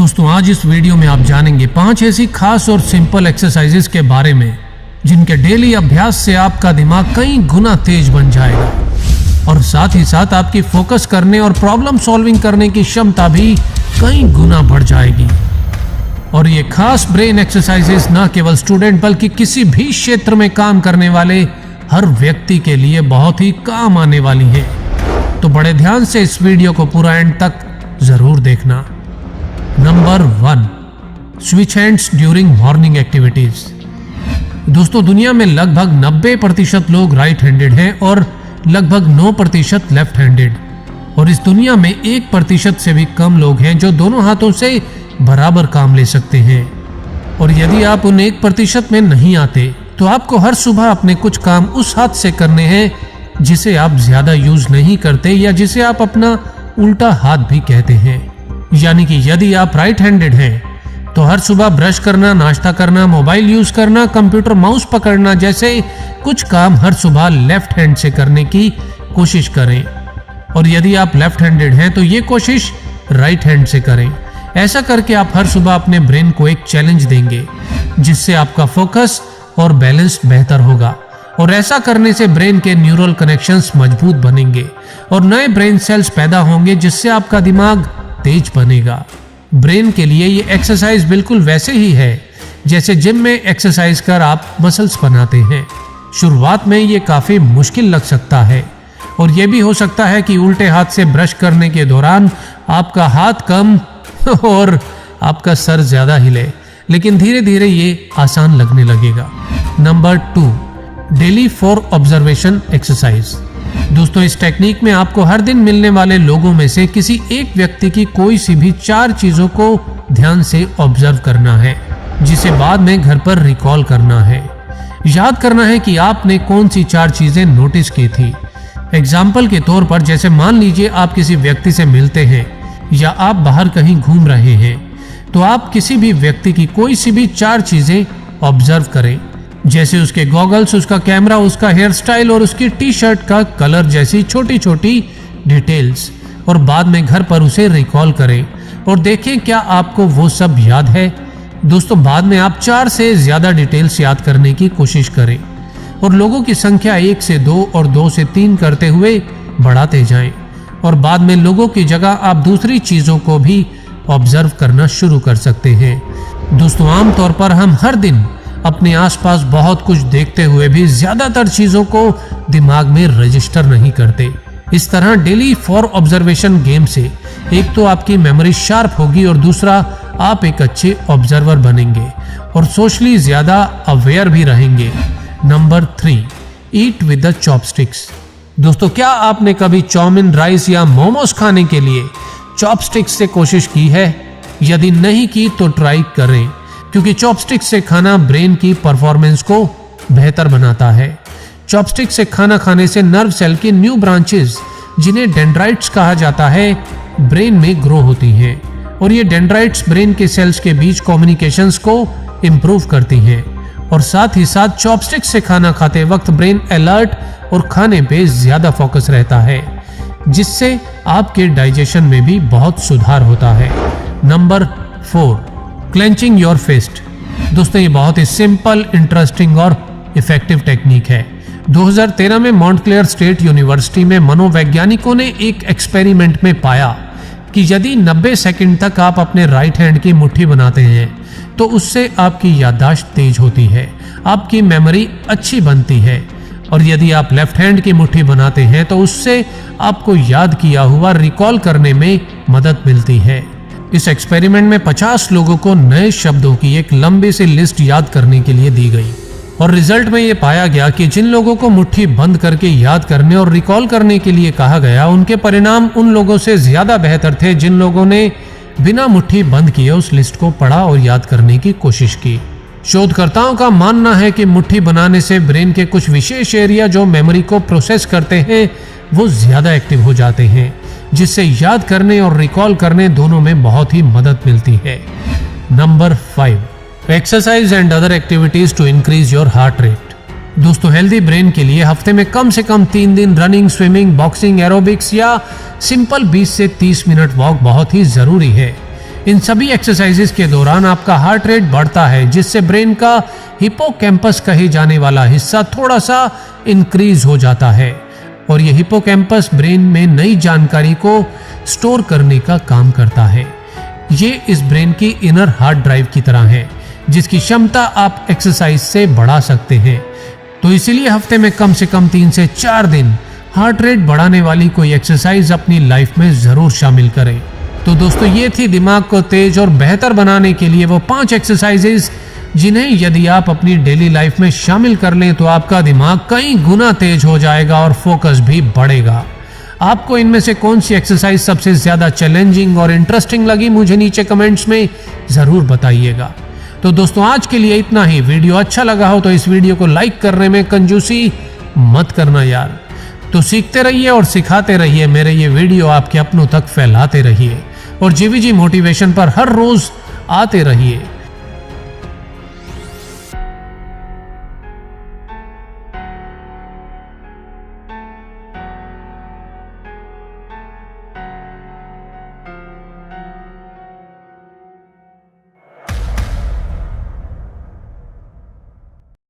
दोस्तों आज इस वीडियो में आप जानेंगे 5 ऐसी खास और सिंपल एक्सरसाइजेस के बारे में जिनके डेली अभ्यास से आपका दिमाग कई गुना तेज बन जाएगा और साथ ही साथ आपकी फोकस करने और प्रॉब्लम सॉल्विंग करने की क्षमता भी कई गुना बढ़ जाएगी। और ये खास ब्रेन एक्सरसाइजेस न केवल स्टूडेंट बल्कि किसी भी क्षेत्र में काम करने वाले हर व्यक्ति के लिए बहुत ही काम आने वाली है। तो बड़े ध्यान से इस वीडियो को पूरा एंड तक जरूर देखना। Number 1, switch hands during morning activities. दोस्तों दुनिया में लगभग 90% लोग राइट हैंडेड हैं और लगभग 9% लेफ्ट हैंडेड, और इस दुनिया में 1% से भी कम लोग हैं जो दोनों हाथों से बराबर काम ले सकते हैं। और यदि आप उन 1% में नहीं आते तो आपको हर सुबह अपने कुछ काम उस हाथ से करने हैं जिसे आप ज्यादा यूज नहीं करते या जिसे आप अपना उल्टा हाथ भी कहते हैं। यानी कि यदि आप राइट हैंडेड हैं तो हर सुबह ब्रश करना, नाश्ता करना, मोबाइल यूज करना, कंप्यूटर माउस पकड़ना जैसे कुछ काम हर सुबह लेफ्ट हैंड से करने की कोशिश करें। और यदि आप लेफ्ट हैंडेड हैं तो ये कोशिश राइट हैंड से करें। ऐसा करके आप हर सुबह अपने ब्रेन को एक चैलेंज देंगे जिससे आपका फोकस और बैलेंस बेहतर होगा। और ऐसा करने से ब्रेन के न्यूरल कनेक्शंस मजबूत बनेंगे और नए ब्रेन सेल्स पैदा होंगे जिससे आपका दिमाग तेज बनेगा। ब्रेन के लिए ये एक्सरसाइज बिल्कुल वैसे ही है जैसे जिम में एक्सरसाइज कर आप मसल्स बनाते हैं। शुरुआत में ये काफी मुश्किल लग सकता है और ये भी हो सकता है कि उल्टे हाथ से ब्रश करने के दौरान आपका हाथ कम और आपका सर ज्यादा हिले, लेकिन धीरे धीरे ये आसान लगने लगेगा। Number 2, daily 4 observation exercise. दोस्तों इस टेक्निक में आपको हर दिन मिलने वाले लोगों में से किसी एक व्यक्ति की कोई सी भी 4 चीजों को ध्यान से ऑब्जर्व करना है जिसे बाद में घर पर रिकॉल करना है। याद करना है कि आपने कौन सी 4 चीजें नोटिस की थी। एग्जाम्पल के तौर पर जैसे मान लीजिए आप किसी व्यक्ति से मिलते हैं या आप बाहर कहीं घूम रहे हैं तो आप किसी भी व्यक्ति की कोई सी भी 4 चीजें ऑब्जर्व करें, जैसे उसके गॉगल्स, उसका कैमरा, उसका हेयर स्टाइल और उसकी टी शर्ट का कलर जैसी छोटी छोटी डिटेल्स, और बाद में घर पर उसे रिकॉल करें और देखें क्या आपको वो सब याद है। दोस्तों बाद में आप 4 से ज्यादा डिटेल्स याद करने की कोशिश करें और लोगों की संख्या 1 से 2 और 2 से 3 करते हुए बढ़ाते जाएं, और बाद में लोगों की जगह आप दूसरी चीजों को भी ऑब्जर्व करना शुरू कर सकते हैं। दोस्तों आमतौर पर हम हर दिन अपने आसपास बहुत कुछ देखते हुए भी ज्यादातर चीजों को दिमाग में रजिस्टर नहीं करते। इस तरह डेली 4 ऑब्जर्वेशन गेम से एक तो आपकी मेमोरी शार्प होगी और दूसरा आप एक अच्छे ऑब्जर्वर बनेंगे और सोशली ज्यादा अवेयर भी रहेंगे। Number 3, eat with the chopsticks. दोस्तों क्या आपने कभी चाउमीन, राइस या मोमोज खाने के लिए चॉपस्टिक्स से कोशिश की है? यदि नहीं की तो ट्राई करें, क्योंकि चॉपस्टिक से खाना ब्रेन की परफॉर्मेंस को बेहतर बनाता है। चॉपस्टिक से खाना खाने से नर्व सेल की न्यू ब्रांचेस, जिन्हें डेंड्राइट्स कहा जाता है, ब्रेन में ग्रो होती हैं और ये डेंड्राइट्स ब्रेन के सेल्स के बीच कम्युनिकेशंस को इंप्रूव करती हैं। और साथ ही साथ चॉपस्टिक से खाना खाते वक्त ब्रेन अलर्ट और खाने पे ज्यादा फोकस रहता है, जिससे आपके डाइजेशन में भी बहुत सुधार होता है। Number 4, clenching your fist. दोस्तों ये बहुत ही सिंपल, इंटरेस्टिंग और इफेक्टिव टेक्निक है। 2013 में मॉन्टक्लेयर स्टेट यूनिवर्सिटी में मनोवैज्ञानिकों ने एक एक्सपेरिमेंट में पाया कि यदि 90 सेकंड तक आप अपने राइट हैंड की मुट्ठी बनाते हैं तो उससे आपकी याददाश्त तेज होती है, आपकी मेमोरी अच्छी बनती है, और यदि आप लेफ्ट हैंड की मुट्ठी बनाते हैं तो उससे आपको याद किया हुआ रिकॉल करने में मदद मिलती है। इस एक्सपेरिमेंट में 50 लोगों को नए शब्दों की एक लंबी सी लिस्ट याद करने के लिए दी गई और रिजल्ट में यह पाया गया कि जिन लोगों को मुट्ठी बंद करके याद करने और रिकॉल करने के लिए कहा गया, उनके परिणाम उन लोगों से ज्यादा बेहतर थे जिन लोगों ने बिना मुट्ठी बंद किए उस लिस्ट को पढ़ा और याद करने की कोशिश की। शोधकर्ताओं का मानना है कि मुट्ठी बनाने से ब्रेन के कुछ विशेष एरिया जो मेमोरी को प्रोसेस करते हैं वो ज्यादा एक्टिव हो जाते हैं, जिससे याद करने और रिकॉल करने दोनों में बहुत ही मदद मिलती है। Number 5, exercise and other activities to increase your heart rate. दोस्तों हेल्दी ब्रेन के लिए हफ्ते में कम से कम 3 दिन रनिंग, स्विमिंग, बॉक्सिंग, एरोबिक्स या सिंपल 20 से 30 मिनट वॉक बहुत ही जरूरी है। इन सभी एक्सरसाइजेस के दौरान आपका हार्ट रेट बढ़ता है, जिससे ब्रेन का हिपोकैम्पस कहे जाने वाला हिस्सा थोड़ा सा इंक्रीज हो जाता है और ये हिपोकैम्पस ब्रेन में नई जानकारी को स्टोर करने का काम करता है। ये इस ब्रेन की इनर हार्ड ड्राइव की तरह है, जिसकी क्षमता आप एक्सरसाइज से बढ़ा सकते हैं। तो इसीलिए हफ्ते में कम से कम 3 से 4 दिन हार्ट रेट बढ़ाने वाली कोई एक्सरसाइज अपनी लाइफ में जरूर शामिल करें। तो दोस्तों, ये थी दिमाग को तेज और बेहतर बनाने के लिए वो 5 एक्सरसाइजेज जिन्हें यदि आप अपनी डेली लाइफ में शामिल कर लें तो आपका दिमाग कई गुना तेज हो जाएगा और फोकस भी बढ़ेगा। आपको इनमें से कौन सी एक्सरसाइज सबसे ज्यादा चैलेंजिंग और इंटरेस्टिंग लगी, मुझे नीचे कमेंट्स में जरूर बताइएगा। तो दोस्तों, आज के लिए इतना ही। वीडियो अच्छा लगा हो तो इस वीडियो को लाइक करने में कंजूसी मत करना यार। तो सीखते रहिए और सिखाते रहिए, मेरे ये वीडियो आपके अपनों तक फैलाते रहिए और जीवीजी मोटिवेशन पर हर रोज आते रहिए।